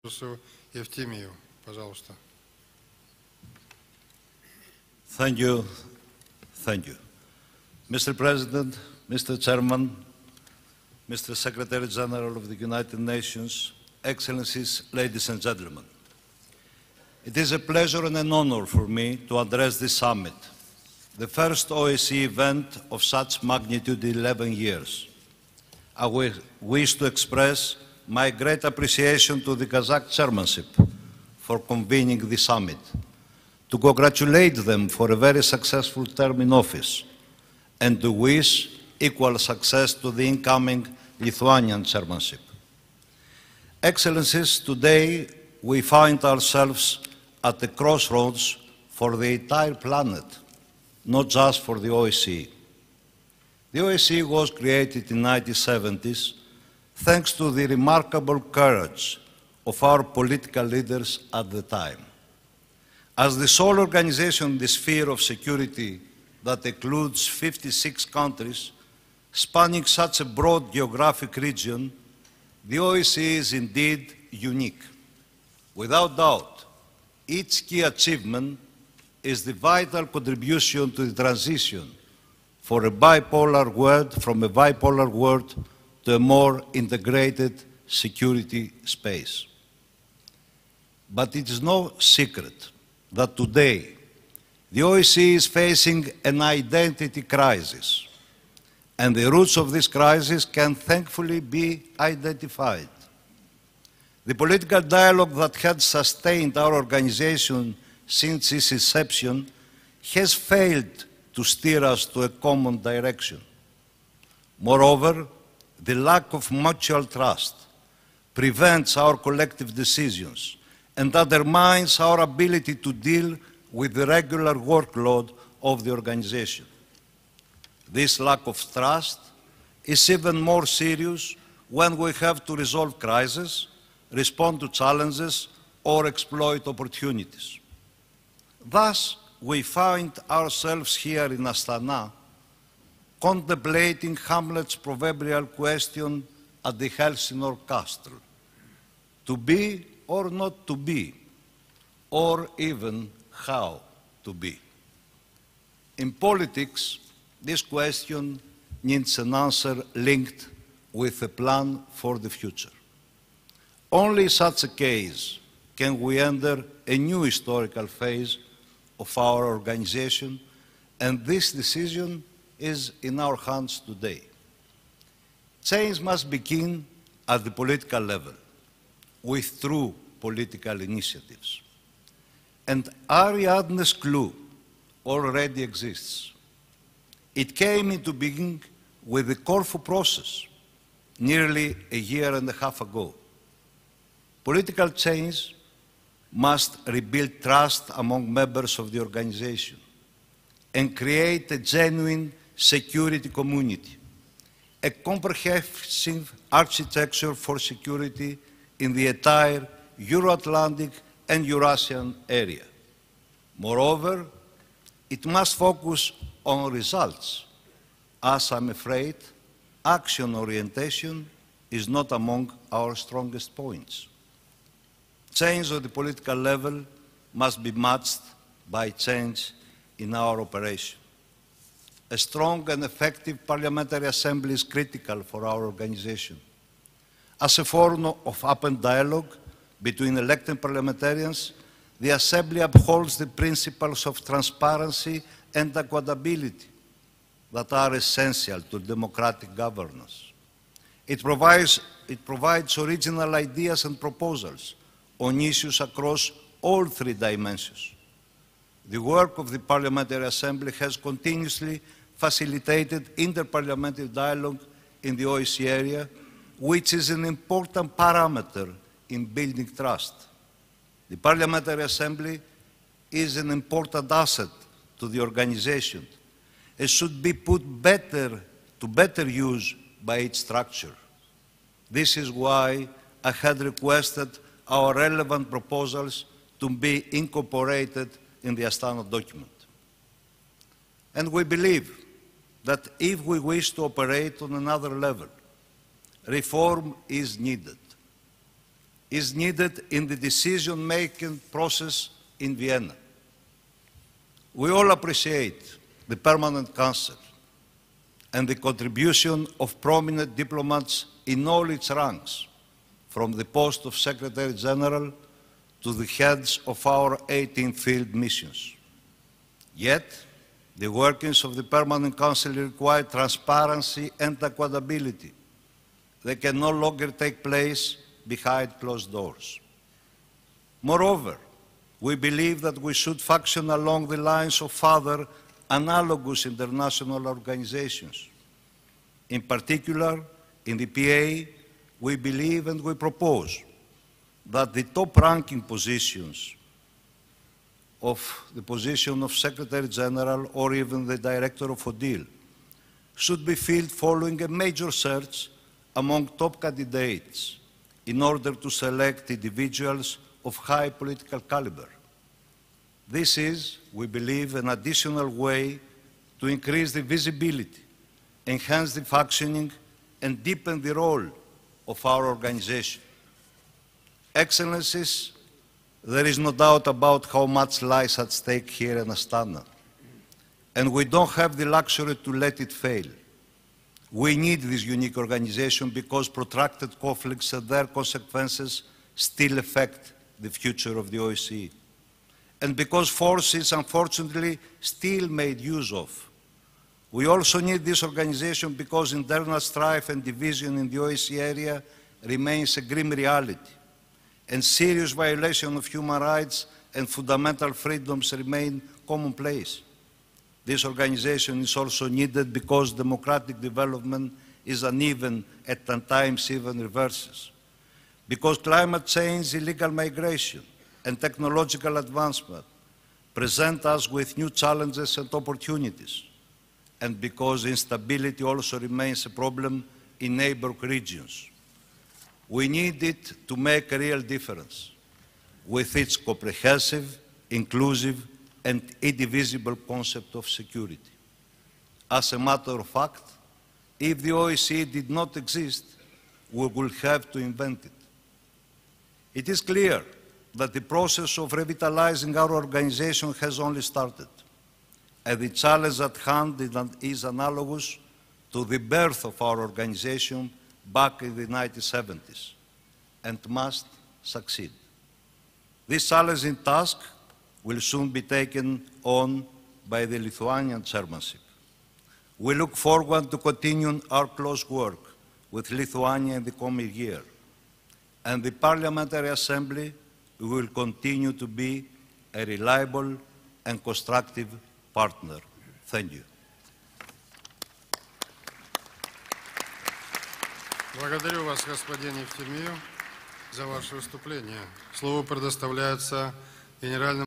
Petros Efthymiou, пожалуйста. Thank you. Thank you. Mr. President, Mr. Chairman, Mr. Secretary General of the United Nations, Excellencies, ladies and gentlemen. It is a pleasure and an honor for me to address this summit, the first OSCE event of such magnitude in 11 years. I wish to express my great appreciation to the Kazakh chairmanship for convening the summit, to congratulate them for a very successful term in office, and to wish equal success to the incoming Lithuanian chairmanship. Excellencies, today we find ourselves at the crossroads for the entire planet, not just for the OSCE. The OSCE was created in the 1970s thanks to the remarkable courage of our political leaders at the time. As the sole organization in the sphere of security that includes 56 countries, spanning such a broad geographic region, the OSCE is indeed unique. Without doubt, its key achievement is the vital contribution to the transition from a bipolar world to a more integrated security space. But it is no secret that today the OSCE is facing an identity crisis, and the roots of this crisis can thankfully be identified. The political dialogue that had sustained our organization since its inception has failed to steer us to a common direction. Moreover, the lack of mutual trust prevents our collective decisions and undermines our ability to deal with the regular workload of the organization. This lack of trust is even more serious when we have to resolve crises, respond to challenges, or exploit opportunities. Thus, we find ourselves here in Astana contemplating Hamlet's proverbial question at the Helsingborg Castle: to be or not to be, or even how to be. In politics, this question needs an answer linked with a plan for the future. Only in such a case can we enter a new historical phase of our organization, and this decision is in our hands today. Change must begin at the political level, with true political initiatives. And Ariadne's clue already exists. It came into being with the Corfu process nearly a year and a half ago. Political change must rebuild trust among members of the organization and create a genuine security community, a comprehensive architecture for security in the entire Euro-Atlantic and Eurasian area. Moreover, it must focus on results, as I'm afraid action orientation is not among our strongest points. Change at the political level must be matched by change in our operation. A strong and effective parliamentary assembly is critical for our organization. As a forum of open dialogue between elected parliamentarians, the Assembly upholds the principles of transparency and accountability that are essential to democratic governance. It provides original ideas and proposals on issues across all three dimensions. The work of the Parliamentary Assembly has continuously facilitated interparliamentary dialogue in the OSCE area, which is an important parameter in building trust. The Parliamentary Assembly is an important asset to the organization. It should be put to better use by its structure. This is why I had requested our relevant proposals to be incorporated in the Astana document. And we believe that if we wish to operate on another level, reform is needed. is needed in the decision-making process in Vienna. We all appreciate the Permanent Council and the contribution of prominent diplomats in all its ranks, from the post of Secretary General to the heads of our 18 field missions. Yet, the workings of the Permanent Council require transparency and accountability. They can no longer take place behind closed doors. Moreover, we believe that we should function along the lines of other analogous international organizations. In particular, in the PA, we believe and we propose that the top-ranking positions of the position of Secretary General or even the Director of ODIHR should be filled following a major search among top candidates in order to select individuals of high political caliber. This is, we believe, an additional way to increase the visibility, enhance the functioning, and deepen the role of our organization. Excellencies, there is no doubt about how much lies at stake here in Astana, and we don't have the luxury to let it fail. We need this unique organization because protracted conflicts and their consequences still affect the future of the OSCE, and because force is unfortunately still made use of. We also need this organization because internal strife and division in the OSCE area remains a grim reality, and serious violation of human rights and fundamental freedoms remain commonplace. This organization is also needed because democratic development is uneven and at times even reverses, because climate change, illegal migration, and technological advancement present us with new challenges and opportunities, and because instability also remains a problem in neighboring regions. We need it to make a real difference with its comprehensive, inclusive, and indivisible concept of security. As a matter of fact, if the OSCE did not exist, we would have to invent it. It is clear that the process of revitalizing our organization has only started, and the challenge at hand is analogous to the birth of our organization back in the 1970s, and must succeed. This challenging task will soon be taken on by the Lithuanian chairmanship. We look forward to continuing our close work with Lithuania in the coming year, and the Parliamentary Assembly will continue to be a reliable and constructive partner. Thank you. Благодарю вас, господин Efthymiou, за ваше выступление. Слово предоставляется генеральному